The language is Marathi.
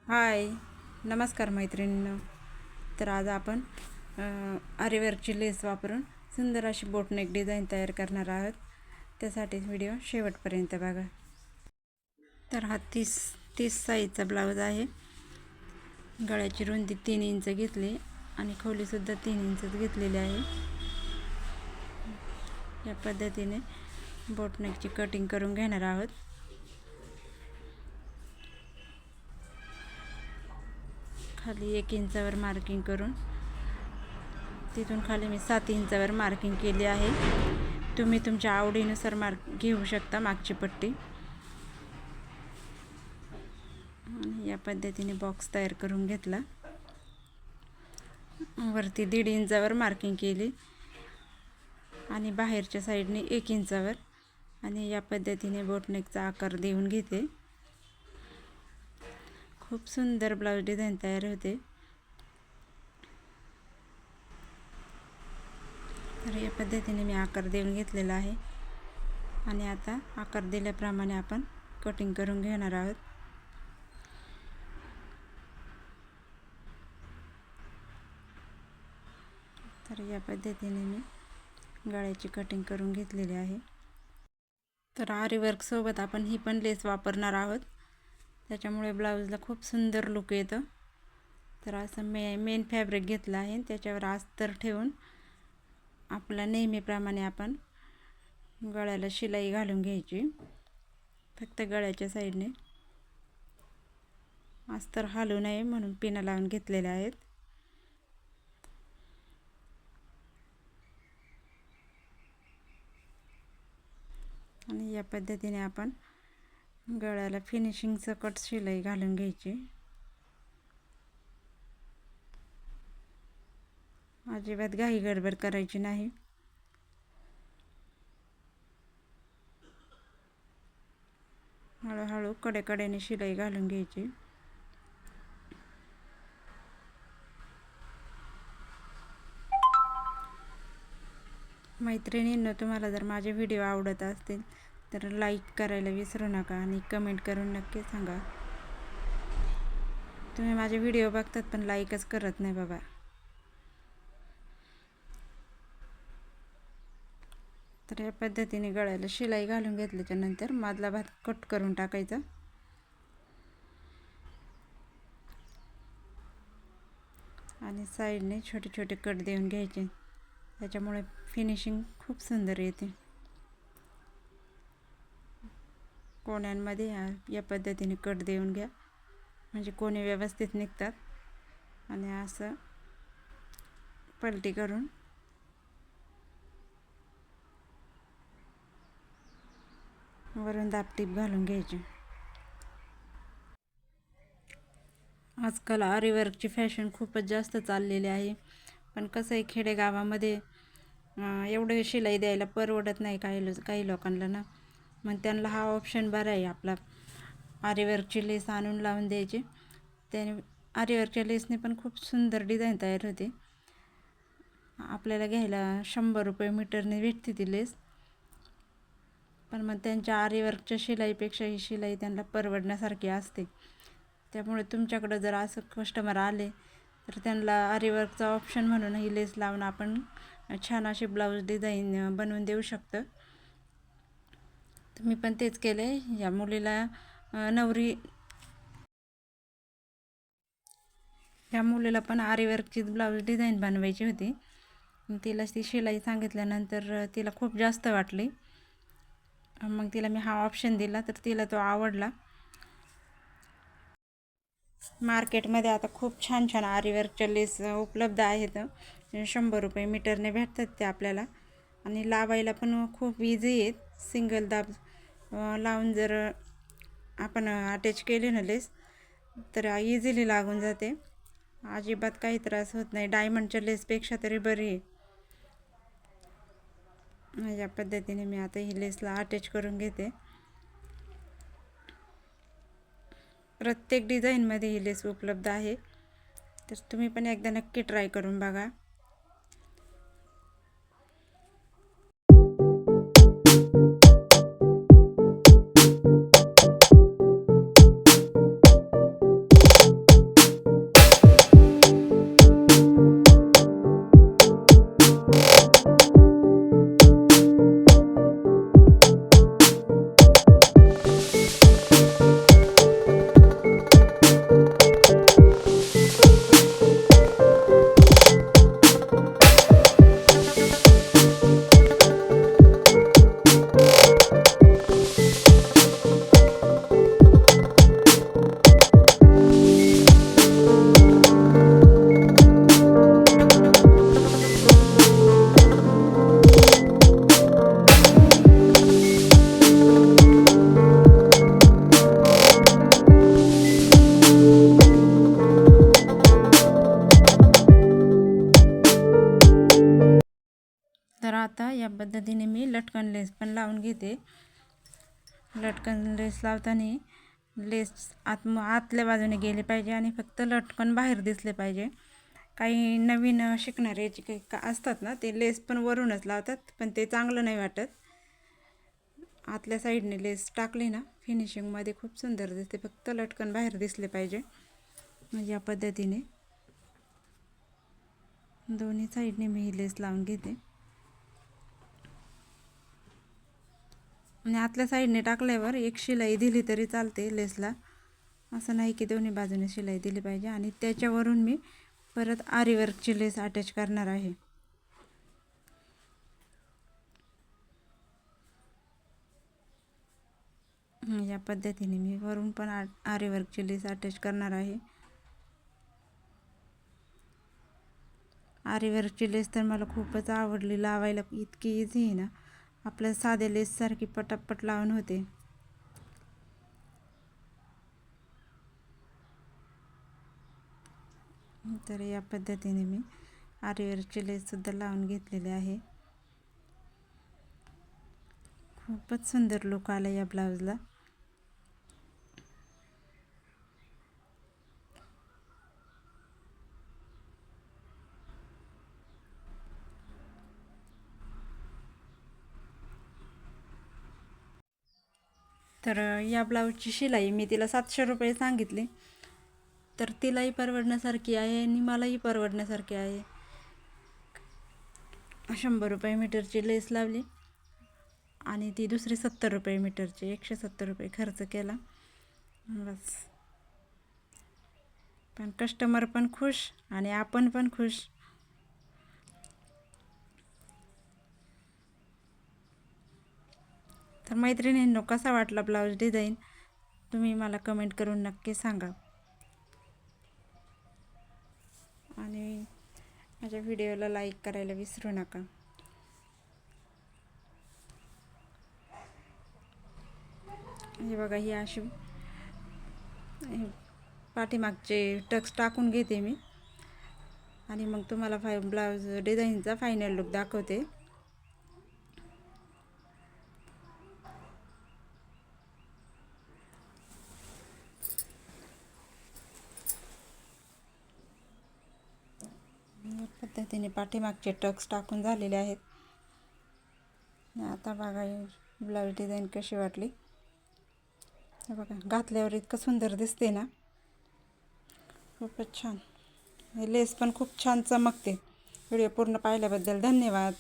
हाय, नमस्कार मैत्रिणींनो. तर आज आपण आरीवर्कची लेस वापरून सुंदर अशी बोटनेक डिझाईन तयार करणार आहोत. त्यासाठी व्हिडिओ शेवटपर्यंत बघा. तर हा 30 साईजचा ब्लाऊज आहे. गळ्याची रुंदी 3 इंच घेतली आणि खोलीसुद्धा 3 इंचच घेतलेली आहे. या पद्धतीने बोटनेकची कटिंग करून घेणार आहोत. खाली 1 इंचावर मार्किंग करून तिथून खाली मी 7 इंचावर मार्किंग केली आहे. तुम्ही तुमच्या आवडीनुसार घेऊ शकता मागची पट्टी. या पद्धतीने बॉक्स तयार करून घेतला. वरती 1.5 इंचावर मार्किंग केली आणि बाहेरच्या साईडने 1 इंचावर आणि या पद्धतीने बोटनेकचा आकार देऊन घेते. खूप सुंदर ब्लाऊज डिझाईन तयार होते. तर या पद्धतीने मी आकार देऊन घेतलेला आहे आणि आता आकार दिल्याप्रमाणे आपण कटिंग करून घेणार आहोत. तर या पद्धतीने मी गळ्याची कटिंग करून घेतलेली आहे. तर आरीवर्क सोबत आपण ही पण लेस वापरणार आहोत. त्याच्यामुळे ब्लाऊजला खूप सुंदर लुक येतं. तर असं मेन फॅब्रिक घेतलं आहे, त्याच्यावर अस्तर ठेवून आपल्या नेहमीप्रमाणे आपण गळ्याला शिलाई घालून घ्यायची. फक्त गळ्याच्या साईडने अस्तर हलू नये म्हणून पिना लावून घेतलेल्या आहेत. आणि या पद्धतीने आपण गळ्याला फिनिशिंग सकट शिलाई घालून घ्यायची. अजिबात घाई गडबड करायची नाही. हळूहळू कडेकडेने शिलाई घालून घ्यायची. मैत्रिणींनो, तुम्हाला जर माझे व्हिडिओ आवडत असतील तर लाईक करायला विसरू नका आणि कमेंट करून नक्की सांगा. तुम्ही माझे व्हिडिओ बघतात पण लाईकच करत नाही बाबा. तर या पद्धतीने गळ्याला शिलाई घालून घेतल्याच्या नंतर मधला भाग कट करून टाकायचा. आणि साईडने छोटे छोटे कट देऊन घ्यायचे. त्याच्यामुळे फिनिशिंग खूप सुंदर येते. कोण्यांमध्ये या पद्धतीने कट देऊन घ्या, म्हणजे कोणी व्यवस्थित निघतात. आणि असं पलटी करून वरून दाबटीप घालून घ्यायची. आजकाल आरीवर्कची फॅशन खूपच जास्त चाललेली आहे. पण कसं आहे, खेडेगावामध्ये एवढं शिलाई द्यायला परवडत नाही काही लोकांना ना. मग त्यांना हा ऑप्शन बरा आहे आपला. आरीवर्कची लेस आणून लावून द्यायची. त्याने आरीवर्कच्या लेसने पण खूप सुंदर डिझाईन तयार होते. आपल्याला घ्यायला 100 रुपये मीटरने भेटते ती लेस. पण मग त्यांच्या आरीवर्कच्या शिलाईपेक्षा ही शिलाई त्यांना परवडण्यासारखी असते. त्यामुळे तुमच्याकडं जर असं कस्टमर आले तर त्यांना आरीवर्कचा ऑप्शन म्हणून ही लेस लावून आपण छान अशी ब्लाऊज डिझाईन बनवून देऊ शकतो. मी पण तेच केले. या मुलीला पण आरीवर्कची ब्लाऊज डिझाईन बनवायची होती. तिला ती शिलाई सांगितल्यानंतर तिला खूप जास्त वाटली. मग तिला मी हा ऑप्शन दिला तर तिला तो आवडला. मार्केटमध्ये आता खूप छान छान आरीवर्कच्या लेस उपलब्ध आहेत. 100 रुपये मीटरने भेटतात ते आपल्याला. आणि लावायला पण खूप इझी आहेत. सिंगल दाब लावून जर आपण अटॅच केली ना लेस तर इझिली लागून जाते. अजिबात काही त्रास होत नाही. डायमंडच्या लेसपेक्षा तरी बरी आहे. या पद्धतीने मी आता ही लेसला अटॅच करून घेते. प्रत्येक डिझाईनमध्ये ही लेस उपलब्ध आहे. तर तुम्ही पण एकदा नक्की ट्राय करून बघा. या पद्धतीने मी लटकन लेस पण लावून घेते. लटकन लेस लावताना लेस आतल्या बाजूने गेले पाहिजे आणि फक्त लटकन बाहेर दिसले पाहिजे. काही नवीन शिकणारे जे काही असतात ना, ते लेस पण वरूनच लावतात, पण ते चांगलं नाही वाटत. आतल्या साईडने लेस टाकली ना, फिनिशिंगमध्ये खूप सुंदर दिसते. फक्त लटकन बाहेर दिसले पाहिजे. या पद्धतीने दोन्ही साईडने मी ही लेस लावून घेते. आणि आतल्या साईडने टाकल्यावर एक शिलाई दिली तरी चालते लेसला, असं नाही की दोन्ही बाजूने शिलाई दिली पाहिजे. आणि त्याच्यावरून मी परत आरी वर्कची लेस अटॅच करणार आहे. या पद्धतीने मी वरून पण आरी वर्कची लेस अटॅच करणार आहे. आरी वर्कची लेस तर मला खूपच आवडली लावायला. इतकी इझी आहे ना, आपल्या साध्या लेससारखी पटापट लावून होते. तर या पद्धतीने मी आरी वर्कची लेससुद्धा लावून घेतलेली आहे. खूपच सुंदर लुक आला या ब्लाऊजला. तर या ब्लाऊजची शिलाई मी तिला 700 रुपये सांगितली. तर तिलाही परवडण्यासारखी आहे आणि मलाही परवडण्यासारखी आहे. 100 रुपये मीटरची लेस लावली आणि ती दुसरी 70 रुपये मीटरची, 170 रुपये खर्च केला बस. पण कस्टमर पण खुश आणि आपण पण खुश. तर मैत्रिणींनो, कसा वाटला ब्लाऊज डिझाईन तुम्ही मला कमेंट करून नक्की सांगा. आणि माझ्या व्हिडिओला लाईक करायला विसरू नका. हे बघा, ही अशी पाठीमागचे टक्स टाकून घेते मी आणि मग तुम्हाला ब्लाऊज डिझाईनचा फायनल लुक दाखवते. या पद्धतीने पाठीमागचे टक्स टाकून झालेले आहेत. आता बघा ब्लाऊज डिझाईन कशी वाटली. हे बघा, घातल्यावर इतकं सुंदर दिसते ना, खूपच छान. लेस पण खूप छान चमकते. व्हिडिओ पूर्ण पाहिल्याबद्दल धन्यवाद.